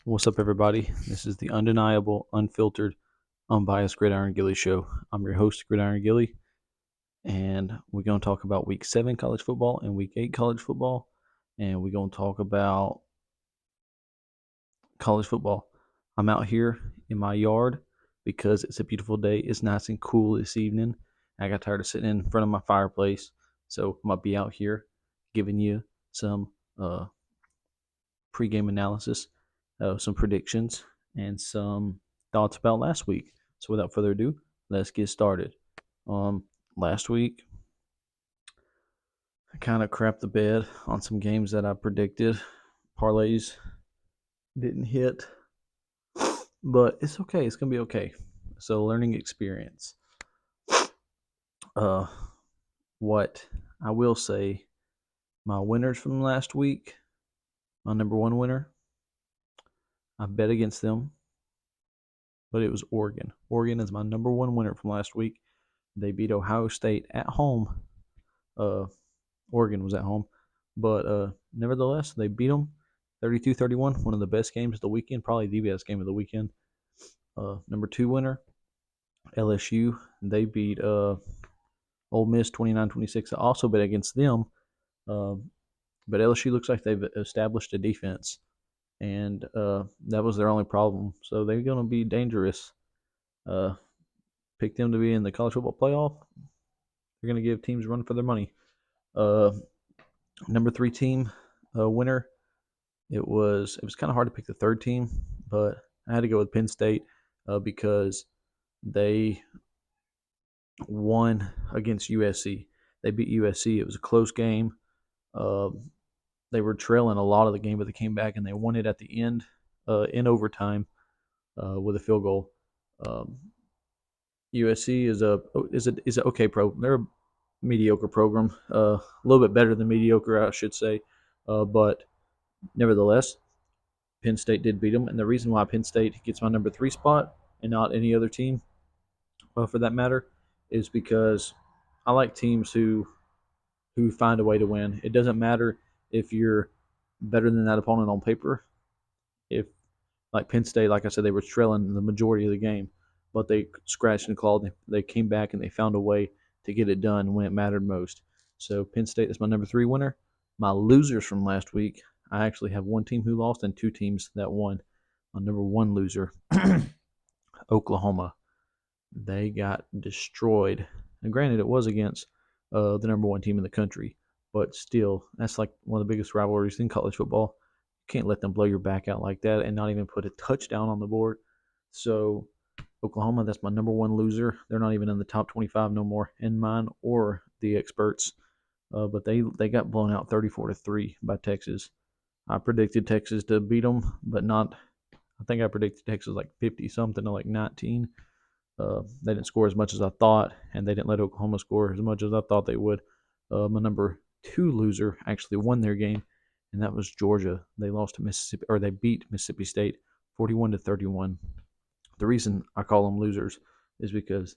What's up, everybody? This is the undeniable, unfiltered, unbiased Gridiron Gilly Show. I'm your host, Gridiron Gilly, and we're going to talk about Week 7 college football and Week 8 college football, and we're going to talk about college football. I'm out here in my yard because it's a beautiful day. It's nice and cool this evening. I got tired of sitting in front of my fireplace, so I'm going to be out here giving you some pregame analysis, some predictions, and some thoughts about last week. So without further ado, let's get started. Last week, I kind of crapped the bed on some games that I predicted. Parlays didn't hit, but it's okay. It's gonna be okay. So learning experience. What I will say, my winners from last week, my number one winner, I bet against them, but it was Oregon. Oregon is my number one winner from last week. They beat Ohio State at home. Oregon was at home, but nevertheless, they beat them 32-31. One of the best games of the weekend, probably the best game of the weekend. Number two winner, LSU. They beat Ole Miss 29-26. I also bet against them, but LSU looks like they've established a defense, and that was their only problem. So they're going to be dangerous. Pick them to be in the college football playoff. They're going to give teams a run for their money. Number three team winner. It was kind of hard to pick the third team, but I had to go with Penn State because they won against USC. They beat USC. It was a close game. They were trailing a lot of the game, but they came back and they won it at the end in overtime with a field goal. USC is an okay program. They're a mediocre program, a little bit better than mediocre, I should say, but nevertheless, Penn State did beat them, and the reason why Penn State gets my number three spot and not any other team, for that matter, is because I like teams who find a way to win. It doesn't matter if you're better than that opponent on paper. If, like Penn State, like I said, they were trailing the majority of the game, but they scratched and clawed. They came back and they found a way to get it done when it mattered most. So Penn State is my number three winner. My losers from last week, I actually have one team who lost and two teams that won. My number one loser, Oklahoma. They got destroyed. And granted, it was against the number one team in the country, but still, that's like one of the biggest rivalries in college football. You can't let them blow your back out like that and not even put a touchdown on the board. So Oklahoma, that's my number one loser. They're not even in the top 25 no more in mine or the experts. But they got blown out 34-3 by Texas. I predicted Texas to beat them, but not. I think I predicted Texas like 50 something to like 19. They didn't score as much as I thought, and they didn't let Oklahoma score as much as I thought they would. My number two loser actually won their game, and that was Georgia. They lost to Mississippi, or they beat Mississippi State 41-31. The reason I call them losers is because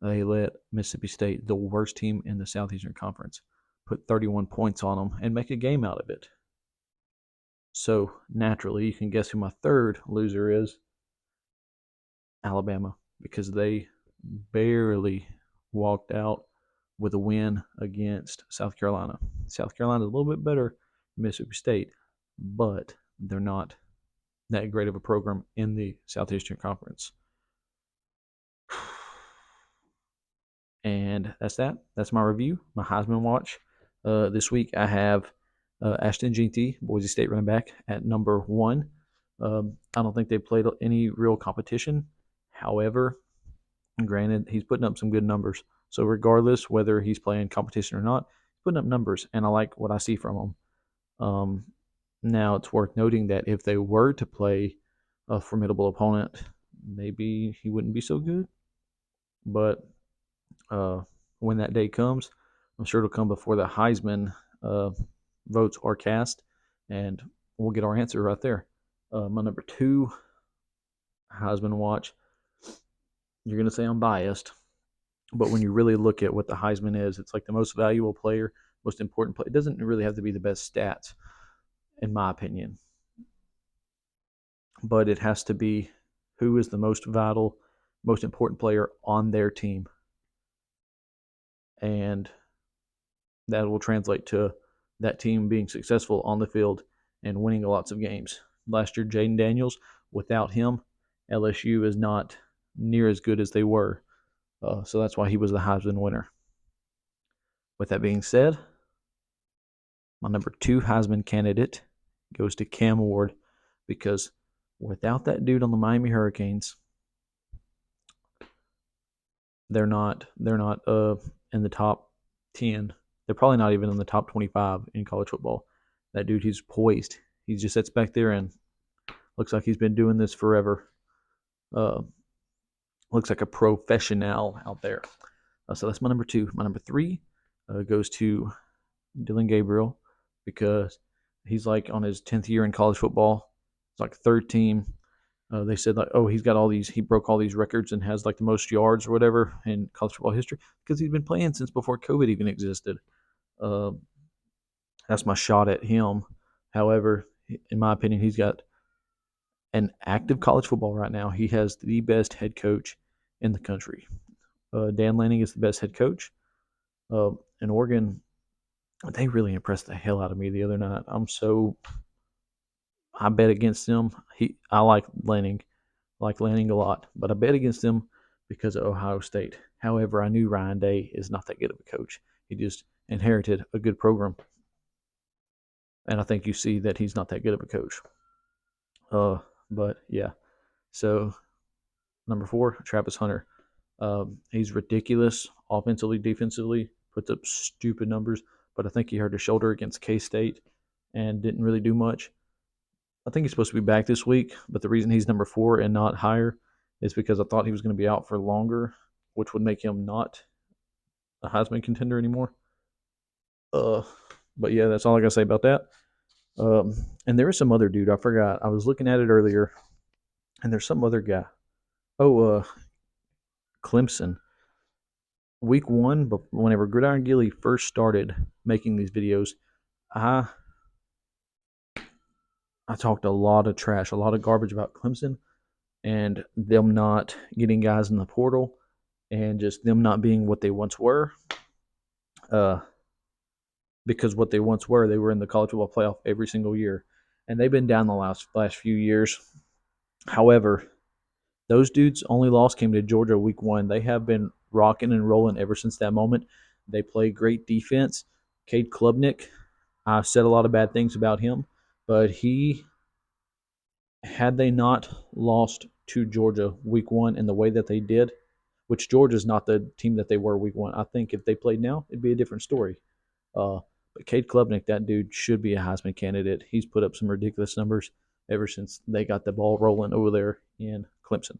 they let Mississippi State, the worst team in the Southeastern Conference, put 31 points on them and make a game out of it. So naturally, you can guess who my third loser is. Alabama, because they barely walked out with a win against South Carolina. South Carolina is a little bit better than Mississippi State, but they're not that great of a program in the Southeastern Conference. And that's that. That's my review, my Heisman watch. This week I have Ashton Jeanty, Boise State running back, at number one. I don't think they played any real competition. However, granted, he's putting up some good numbers. So regardless whether he's playing competition or not, he's putting up numbers, and I like what I see from him. Now, it's worth noting that if they were to play a formidable opponent, maybe he wouldn't be so good. But when that day comes, I'm sure it'll come before the Heisman votes are cast, and we'll get our answer right there. My number two Heisman watch, you're going to say I'm biased, but when you really look at what the Heisman is, it's like the most valuable player, most important player. It doesn't really have to be the best stats, in my opinion. but it has to be who is the most vital, most important player on their team. And that will translate to that team being successful on the field and winning lots of games. Last year, Jaden Daniels, without him, LSU is not near as good as they were. So that's why he was the Heisman winner. With that being said, my number 2 Heisman candidate goes to Cam Ward, because without that dude on the Miami Hurricanes, they're not in the top 10. They're probably not even in the top 25 in college football. That dude, he's poised. He just sits back there and looks like he's been doing this forever. Looks like a professional out there. So that's my number 2. My number 3 goes to Dylan Gabriel, because he's like on his 10th year in college football. It's like third team. They said like, oh, he broke all these records and has like the most yards or whatever in college football history, because he's been playing since before COVID even existed. Uh, that's my shot at him. However, in my opinion, he's got an active college football right now. He has the best head coach in the country. Dan Lanning is the best head coach. In Oregon, they really impressed the hell out of me the other night. I bet against him. I like Lanning a lot, but I bet against him because of Ohio State. However, I knew Ryan Day is not that good of a coach. He just inherited a good program, and I think you see that he's not that good of a coach. But yeah, so number 4, Travis Hunter. He's ridiculous offensively, defensively, puts up stupid numbers, but I think he hurt his shoulder against K-State and didn't really do much. I think he's supposed to be back this week, but the reason he's number 4 and not higher is because I thought he was going to be out for longer, which would make him not a Heisman contender anymore. But yeah, that's all I got to say about that. And there is some other dude. I forgot. I was looking at it earlier, and there's some other guy. Oh, Clemson. Week 1, but whenever Gridiron Gilly first started making these videos, I talked a lot of trash, a lot of garbage about Clemson and them not getting guys in the portal and just them not being what they once were. Because what they once were, they were in the college football playoff every single year, and they've been down the last few years. However, those dudes' only loss came to Georgia week 1. They have been rocking and rolling ever since that moment. They play great defense. Cade Klubnik, I've said a lot of bad things about him, but had they not lost to Georgia week 1 in the way that they did, which Georgia's not the team that they were week 1. I think if they played now, it'd be a different story. But Cade Klubnik, that dude should be a Heisman candidate. He's put up some ridiculous numbers ever since they got the ball rolling over there in Clemson.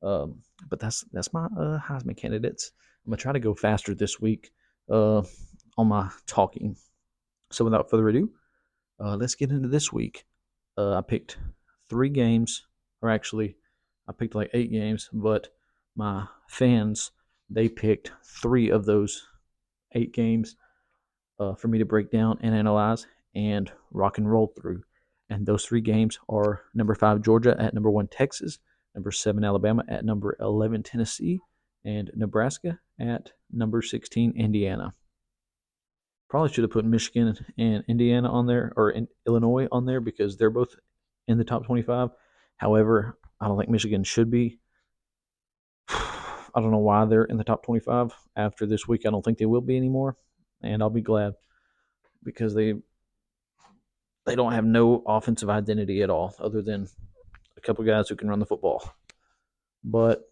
But that's my Heisman candidates. I'm gonna try to go faster this week on my talking. So without further ado, let's get into this week. I picked 3 games, or actually, I picked like 8 games, but my fans, they picked 3 of those 8 games for me to break down and analyze and rock and roll through. And those 3 games are number 5 Georgia at number 1 Texas, number 7 Alabama at number 11 Tennessee, and Nebraska at number 16 Indiana. Probably should have put Michigan and Indiana on there, or Illinois on there, because they're both in the top 25. However, I don't think Michigan should be. I don't know why they're in the top 25. After this week, I don't think they will be anymore, and I'll be glad, because they don't have no offensive identity at all, other than a couple guys who can run the football. But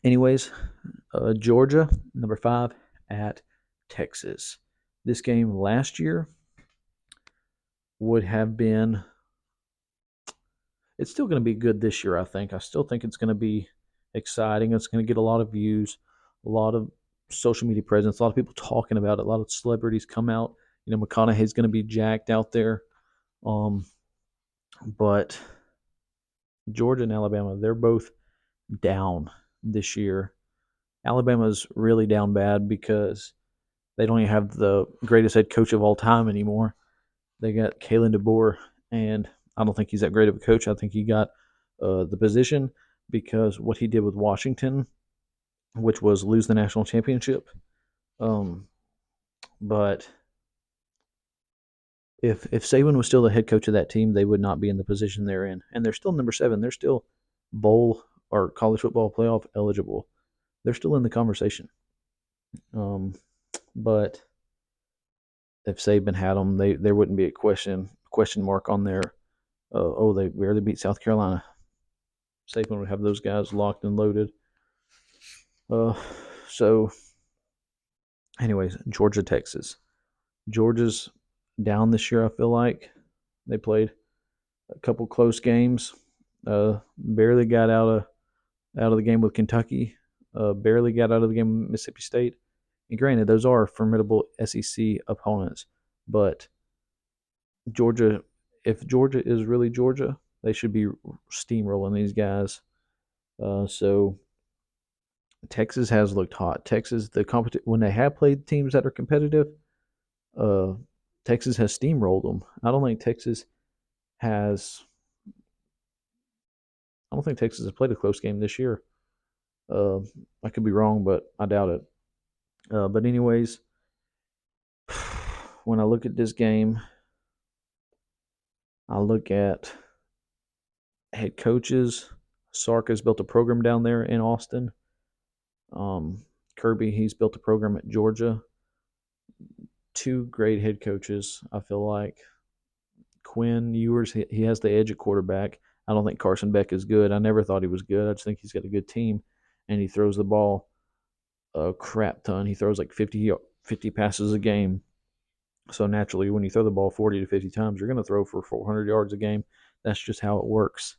anyways, Georgia, number 5 at Texas. This game last year would have been, it's still going to be good this year, I think. I still think it's going to be exciting. It's going to get a lot of views, a lot of social media presence, a lot of people talking about it, a lot of celebrities come out. You know, McConaughey's going to be jacked out there. But Georgia and Alabama, they're both down this year. Alabama's really down bad because they don't even have the greatest head coach of all time anymore. They got Kalen DeBoer, and I don't think he's that great of a coach. I think he got the position because what he did with Washington, which was lose the national championship. Um, but if Saban was still the head coach of that team, they would not be in the position they're in, and they're still number 7. They're still bowl or college football playoff eligible. They're still in the conversation. But if Saban had them, there wouldn't be a question mark on their. They barely beat South Carolina. Saban would have those guys locked and loaded. So, anyways, Georgia, Texas. Georgia's down this year. I feel like they played a couple close games. Barely got out of the game with Kentucky. Barely got out of the game with Mississippi State. And granted, those are formidable SEC opponents, but Georgia, if Georgia is really Georgia, they should be steamrolling these guys. So Texas has looked hot. Texas, when they have played teams that are competitive, Texas has steamrolled them. I don't think Texas has played a close game this year. I could be wrong, but I doubt it. But anyways, when I look at this game, I look at head coaches. Sark has built a program down there in Austin. Kirby, he's built a program at Georgia. 2 great head coaches, I feel like. Quinn Ewers, he has the edge at quarterback. I don't think Carson Beck is good. I never thought he was good. I just think he's got a good team, and he throws the ball a crap ton. He throws like 50 passes a game. So naturally, when you throw the ball 40 to 50 times, you're going to throw for 400 yards a game. That's just how it works.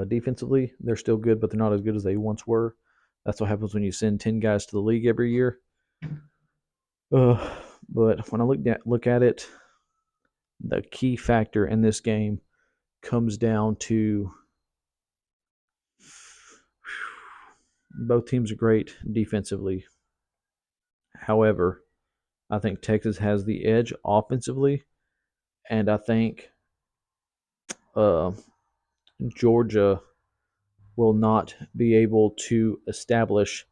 Defensively, they're still good, but they're not as good as they once were. That's what happens when you send 10 guys to the league every year. But when I look at it, the key factor in this game comes down to both teams are great defensively. However, I think Texas has the edge offensively, and I think Georgia will not be able to establish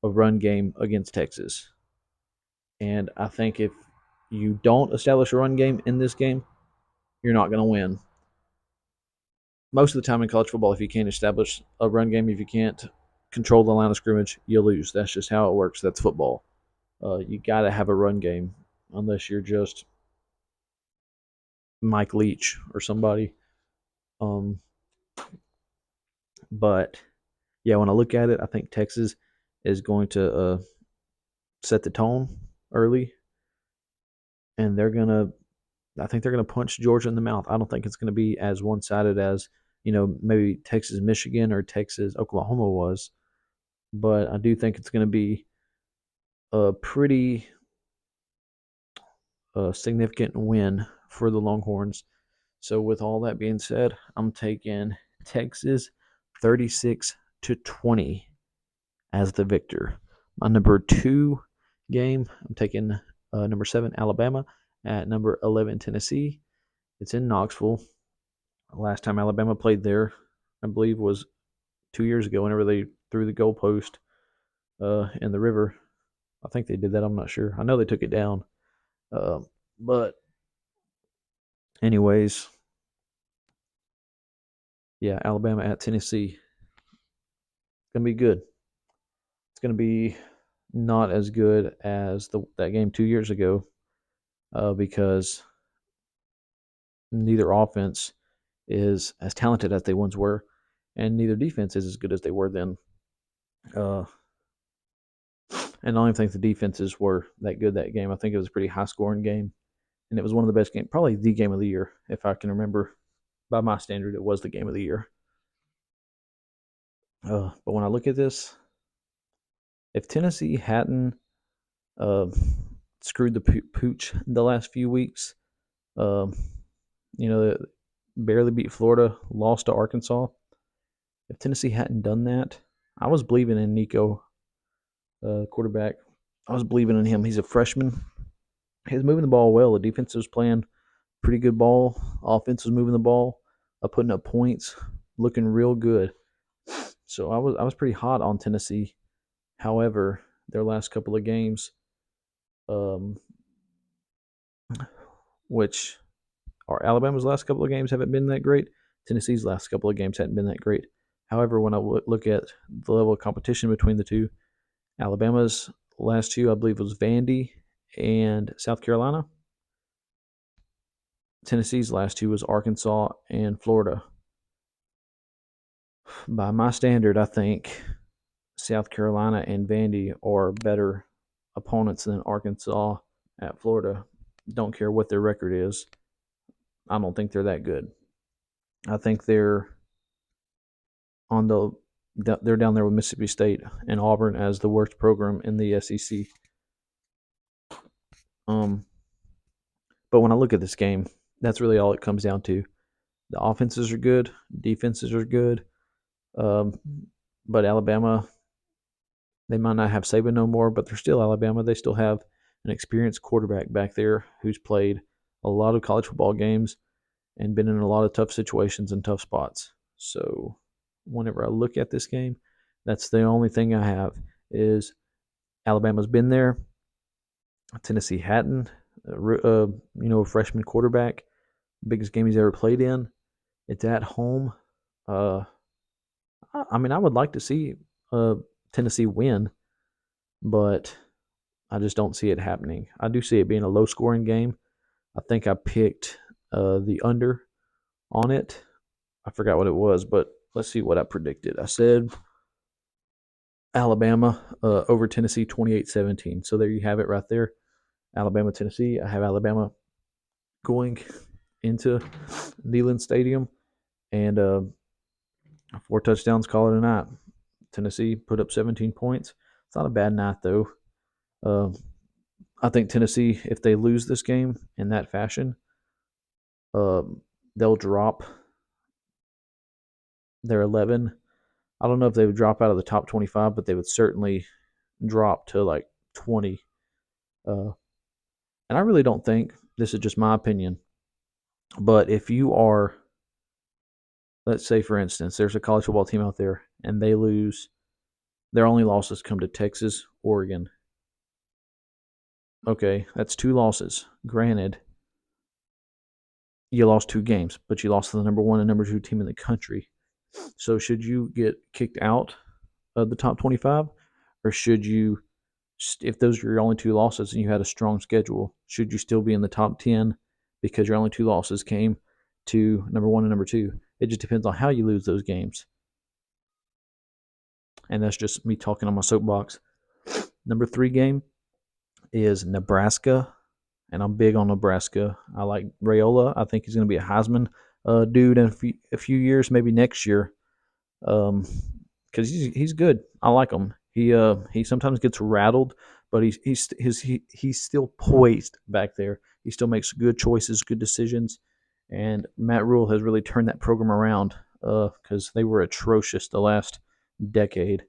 a run game against Texas. And I think if you don't establish a run game in this game, you're not going to win. Most of the time in college football, if you can't establish a run game, if you can't control the line of scrimmage, you lose. That's just how it works. That's football. You got to have a run game unless you're just Mike Leach or somebody. But yeah, when I look at it, I think Texas is going to set the tone early, and I think they're gonna punch Georgia in the mouth. I don't think it's gonna be as one-sided as maybe Texas Michigan or Texas Oklahoma was, but I do think it's gonna be a pretty significant win for the Longhorns. So with all that being said, I'm taking Texas 36-20 as the victor. My number 2 game, I'm taking number 7 Alabama at number 11 Tennessee. It's in Knoxville. Last time Alabama played there, I believe, was 2 years ago. Whenever they threw the goalpost in the river, I think they did that. I'm not sure. I know they took it down, but anyways, yeah, Alabama at Tennessee. It's gonna be good. It's gonna be not as good as that game 2 years ago, because neither offense is as talented as they once were, and neither defense is as good as they were then. And I don't even think the defenses were that good that game. I think it was a pretty high scoring game, and it was one of the best games, probably the game of the year, if I can remember. By my standard, it was the game of the year. But when I look at this, if Tennessee hadn't screwed the pooch the last few weeks, barely beat Florida, lost to Arkansas. If Tennessee hadn't done that, I was believing in Nico, quarterback. I was believing in him. He's a freshman. He's moving the ball well. The defense was playing pretty good ball. Offense was moving the ball, putting up points, looking real good. So I was pretty hot on Tennessee. However, their last couple of games, um, which are Alabama's last couple of games, haven't been that great. Tennessee's last couple of games hadn't been that great. However, when I look at the level of competition between the two, Alabama's last two, I believe, was Vandy and South Carolina. Tennessee's last two was Arkansas and Florida. By my standard, I think South Carolina and Vandy are better opponents than Arkansas at Florida. Don't care what their record is. I don't think they're that good. I think on the they're down there with Mississippi State and Auburn as the worst program in the SEC. But when I look at this game, that's really all it comes down to. The offenses are good, defenses are good, but Alabama, they might not have Saban no more, but they're still Alabama. They still have an experienced quarterback back there who's played a lot of college football games and been in a lot of tough situations and tough spots. So whenever I look at this game, that's the only thing I have is Alabama's been there. Tennessee hadn't. A freshman quarterback, biggest game he's ever played in. It's at home. I would like to see Tennessee win, but I just don't see it happening. I do see it being a low-scoring game. I think I picked the under on it. I forgot what it was, but let's see what I predicted. I said Alabama over Tennessee 28-17. So there you have it right there. Alabama, Tennessee. I have Alabama going into Neyland Stadium and 4 touchdowns, call it a night. Tennessee put up 17 points. It's not a bad night, though. I think Tennessee, if they lose this game in that fashion, they'll drop their 11. I don't know if they would drop out of the top 25, but they would certainly drop to like 20. And I really don't think, this is just my opinion, but if you are, let's say for instance, there's a college football team out there and they lose, their only losses come to Texas, Oregon. Okay, that's 2 losses. Granted, you lost 2 games, but you lost to the number 1 and number 2 team in the country. So should you get kicked out of the top 25, or should you, if those are your only 2 losses and you had a strong schedule, should you still be in the top 10 because your only 2 losses came to number 1 and number 2? It just depends on how you lose those games. And that's just me talking on my soapbox. Number 3 game is Nebraska, and I'm big on Nebraska. I like Raiola. I think he's going to be a Heisman dude in a few years, maybe next year, because he's good. I like him. He sometimes gets rattled, but he's still poised back there. He still makes good choices, good decisions, and Matt Rule has really turned that program around because they were atrocious the last decade.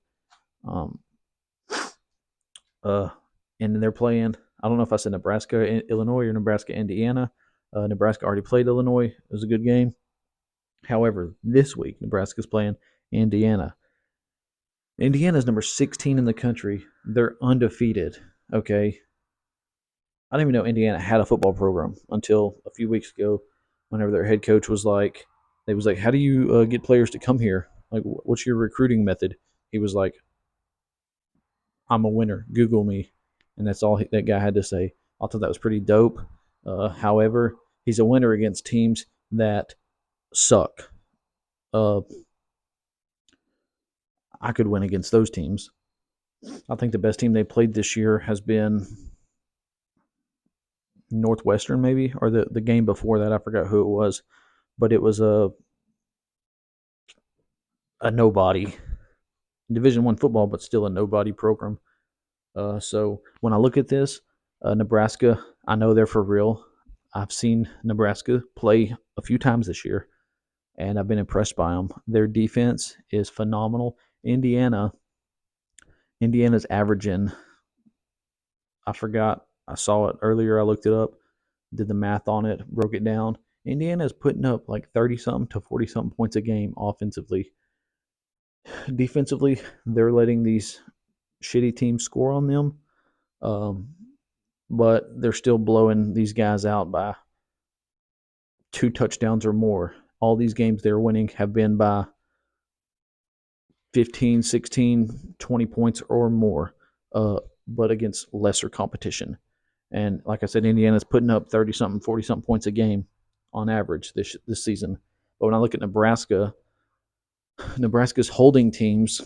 And they're playing. I don't know if I said Nebraska, Illinois, or Nebraska, Indiana. Nebraska already played Illinois. It was a good game. However, this week Nebraska's playing Indiana. Indiana's number 16 in the country. They're undefeated. Okay. I didn't even know Indiana had a football program until a few weeks ago, whenever their head coach was like, how do you get players to come here? Like, what's your recruiting method? He was like, I'm a winner. Google me. And that's all that guy had to say. I thought that was pretty dope. However, he's a winner against teams that suck. I could win against those teams. I think the best team they played this year has been Northwestern, maybe, or the game before that. I forgot who it was, but it was a nobody. Division I football, but still a nobody program. So when I look at this, Nebraska, I know they're for real. I've seen Nebraska play a few times this year, and I've been impressed by them. Their defense is phenomenal. Indiana's averaging, I forgot, I saw it earlier, I looked it up. did the math on it, broke it down. Indiana is putting up like 30 something to 40 something points a game offensively. Defensively, they're letting these shitty teams score on them, um, but they're still blowing these guys out by 2 touchdowns or more. All these games they're winning have been by 15, 16, 20 points or more, but against lesser competition. And like I said, Indiana's putting up 30 something, 40 something points a game on average this season. But when I look at Nebraska, Nebraska's holding teams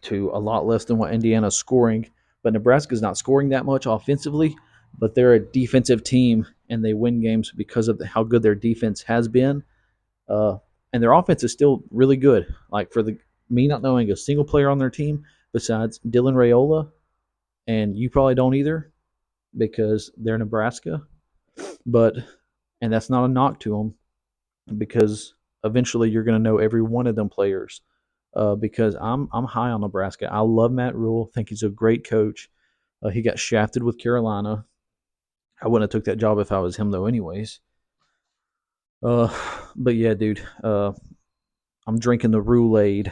to a lot less than what Indiana's scoring. But Nebraska's not scoring that much offensively, but they're a defensive team and they win games because of how good their defense has been. Uh, and their offense is still really good. Like for me not knowing a single player on their team besides Dylan Raiola, and you probably don't either because they're Nebraska. But and that's not a knock to them because eventually you're going to know every one of them players. Because I'm high on Nebraska. I love Matt Rule. Think he's a great coach. He got shafted with Carolina. I wouldn't have took that job if I was him though. Anyways. Uh, but yeah, dude. I'm drinking the Roulade,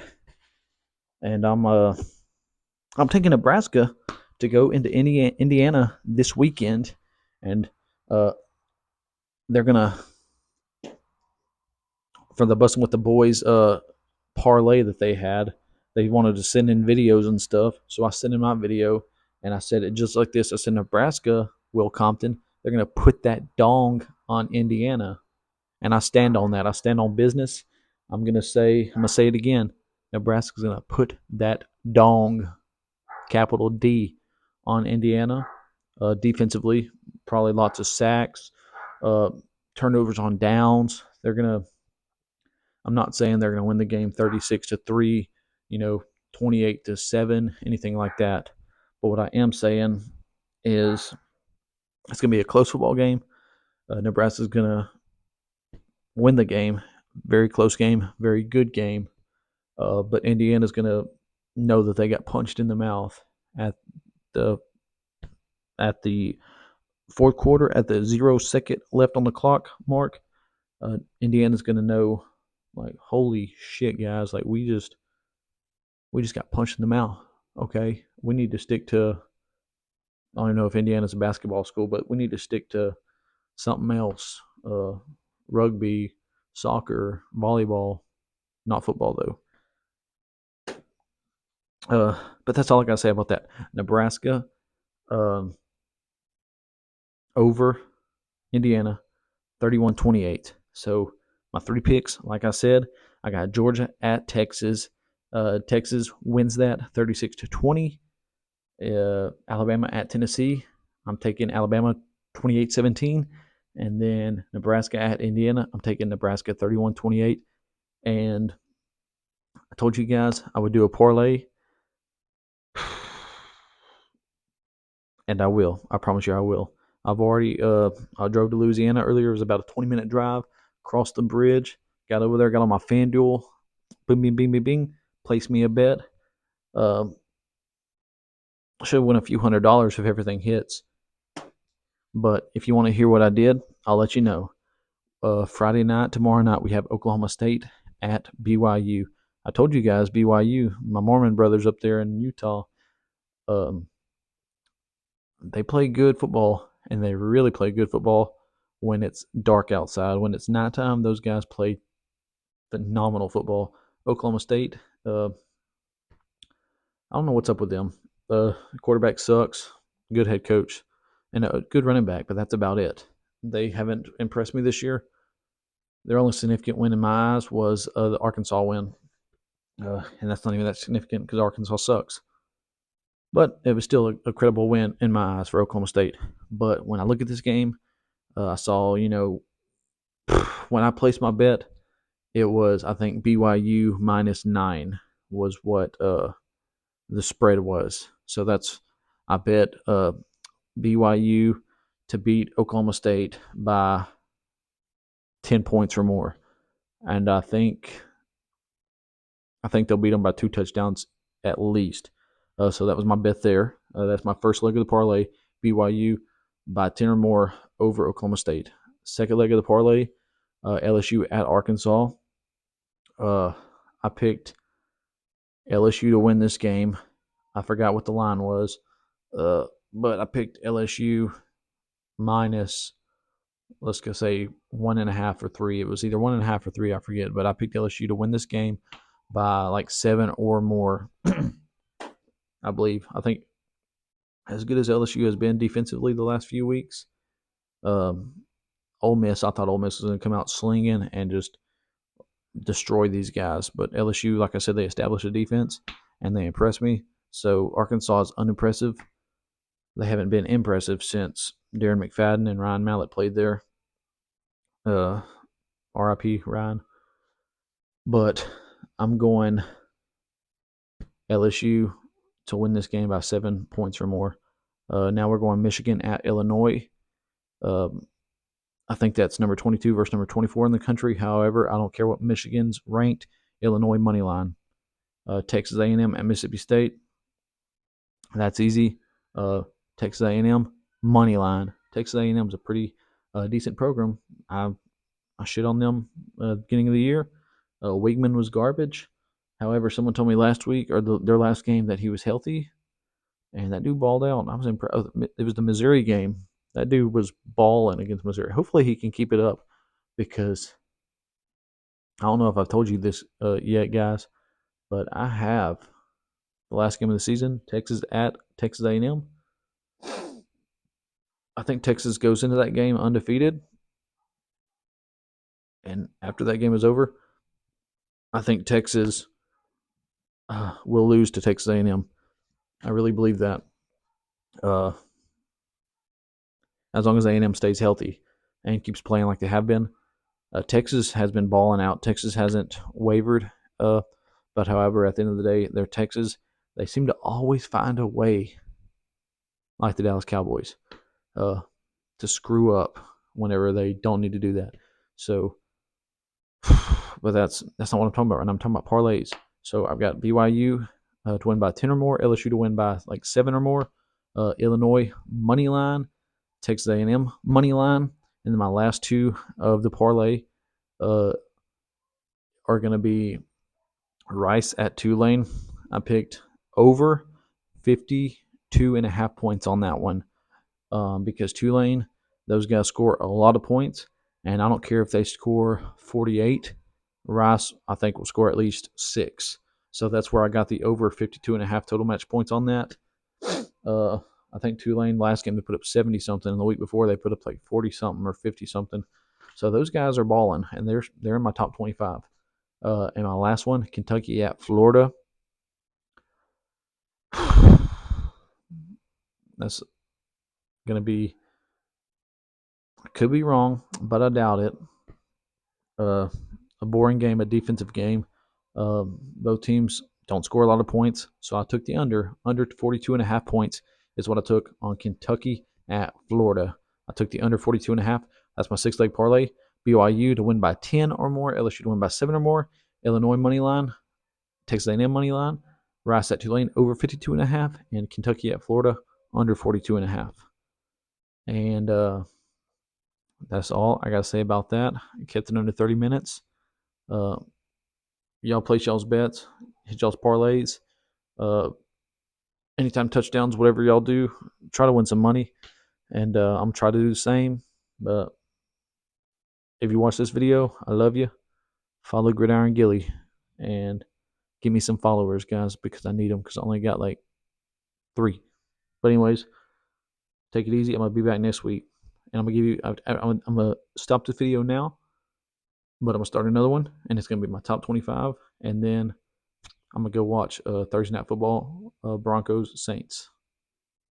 and I'm taking Nebraska to go into Indiana this weekend, and uh, they're gonna for the Bussin' with the Boys parlay that they had. They wanted to send in videos and stuff, so I sent in my video, and I said it just like this. I said Nebraska, Will Compton, they're gonna put that dong on Indiana, and I stand on that. I stand on business. I'm gonna say it again. Nebraska's gonna put that dong, capital D, on Indiana. Defensively, probably lots of sacks, uh, turnovers on downs. They're gonna. I'm not saying they're gonna win the game 36-3, 28-7, anything like that. But what I am saying is it's gonna be a close football game. Nebraska's gonna win the game. Very close game, very good game. But Indiana's gonna know that they got punched in the mouth at the at the fourth quarter, at the 0 second left on the clock mark. Indiana's gonna know, like, holy shit, guys, like we just got punched in the mouth. Okay, we need to stick to. I don't know if Indiana's a basketball school, but we need to stick to something else. Rugby, soccer, volleyball, not football though. But that's all I gotta say about that. Nebraska, um, over Indiana, 31-28. So my 3 picks, like I said, I got Georgia at Texas. Texas wins that 36-20. Alabama at Tennessee. I'm taking Alabama 28-17. And then Nebraska at Indiana. I'm taking Nebraska 31-28. And I told you guys I would do a parlay. And I will. I promise you I will. I've already I drove to Louisiana earlier. It was about a 20-minute drive. Crossed the bridge. Got over there. Got on my FanDuel. Bing, bing, bing, bing, bing. Placed me a bet. Um, should win a few $100s if everything hits. But if you want to hear what I did, I'll let you know. Friday night, tomorrow night, we have Oklahoma State at BYU. I told you guys, BYU, my Mormon brothers up there in Utah, um, they play good football, and they really play good football when it's dark outside. When it's nighttime, those guys play phenomenal football. Oklahoma State, I don't know what's up with them. Quarterback sucks, good head coach, and a good running back, but that's about it. They haven't impressed me this year. Their only significant win in my eyes was the Arkansas win, and that's not even that significant because Arkansas sucks. But it was still a credible win in my eyes for Oklahoma State. But when I look at this game, I saw, when I placed my bet, it was, I think, BYU -9 was what the spread was. So I bet BYU to beat Oklahoma State by 10 points or more. And I think they'll beat them by 2 touchdowns at least. So that was my bet there. That's my first leg of the parlay. BYU by 10 or more over Oklahoma State. Second leg of the parlay, LSU at Arkansas. I picked LSU to win this game. I forgot what the line was, but I picked LSU minus, let's go say 1.5 or 3. It was either 1.5 or 3, I forget. But I picked LSU to win this game by like 7 or more. I believe. I think as good as LSU has been defensively the last few weeks, um, Ole Miss, I thought Ole Miss was going to come out slinging and just destroy these guys. But LSU, like I said, they established a defense and they impressed me. So Arkansas is unimpressive. They haven't been impressive since Darren McFadden and Ryan Mallett played there. RIP Ryan. But I'm going LSU to win this game by 7 points or more. Now we're going Michigan at Illinois. I think that's number 22 versus number 24 in the country. However, I don't care what Michigan's ranked. Illinois money line. Texas A&M at Mississippi State. That's easy. Texas A&M money line. Texas A&M is a pretty decent program. I shit on them beginning of the year. Weigman was garbage. However, someone told me last week or their last game that he was healthy, and that dude balled out. I was impressed. It was the Missouri game. That dude was balling against Missouri. Hopefully, he can keep it up because I don't know if I've told you this yet, guys, but I have the last game of the season, Texas at Texas A&M. I think Texas goes into that game undefeated, and after that game is over, I think Texas will lose to Texas A&M. I really believe that. Uh, as long as A&M stays healthy and keeps playing like they have been. Texas has been balling out. Texas hasn't wavered. But however, at the end of the day, they're Texas. They seem to always find a way, like the Dallas Cowboys, to screw up whenever they don't need to do that. So, but that's not what I'm talking about right now. I'm talking about parlays. So I've got BYU to win by 10 or more, LSU to win by like 7 or more, Illinois money line, Texas A&M money line, and then my last two of the parlay are going to be Rice at Tulane. I picked over 52.5 points on that one because Tulane, those guys score a lot of points, and I don't care if they score 48. Rice, I think, will score at least 6. So that's where I got the over 52.5 total match points on that. I think Tulane last game they put up 70 something, and the week before they put up like 40 something or 50 something. So those guys are balling, and they're in my top 25. And my last one, Kentucky at Florida. That's gonna be, could be wrong, but I doubt it. A boring game, a defensive game. Both teams don't score a lot of points, so I took the under 42.5 points is what I took on Kentucky at Florida. I took the under 42.5. That's my 6-leg parlay. BYU to win by 10 or more, LSU to win by 7 or more, Illinois money line, Texas A&M money line, Rice at Tulane over 52.5, and Kentucky at Florida under 42.5. And that's all I got to say about that. I kept it under 30 minutes. Y'all place y'all's bets, hit y'all's parlays. Anytime touchdowns, whatever y'all do, try to win some money. And I'm trying to do the same. But if you watch this video, I love you. Follow Gridiron Gilly and give me some followers, guys, because I need them because I only got like 3. But anyways, take it easy. I'm gonna be back next week, and I'm gonna give you. I'm gonna stop the video now, but I'm gonna start another one, and it's gonna be my top 25, and then I'm gonna go watch Thursday Night Football, Broncos Saints.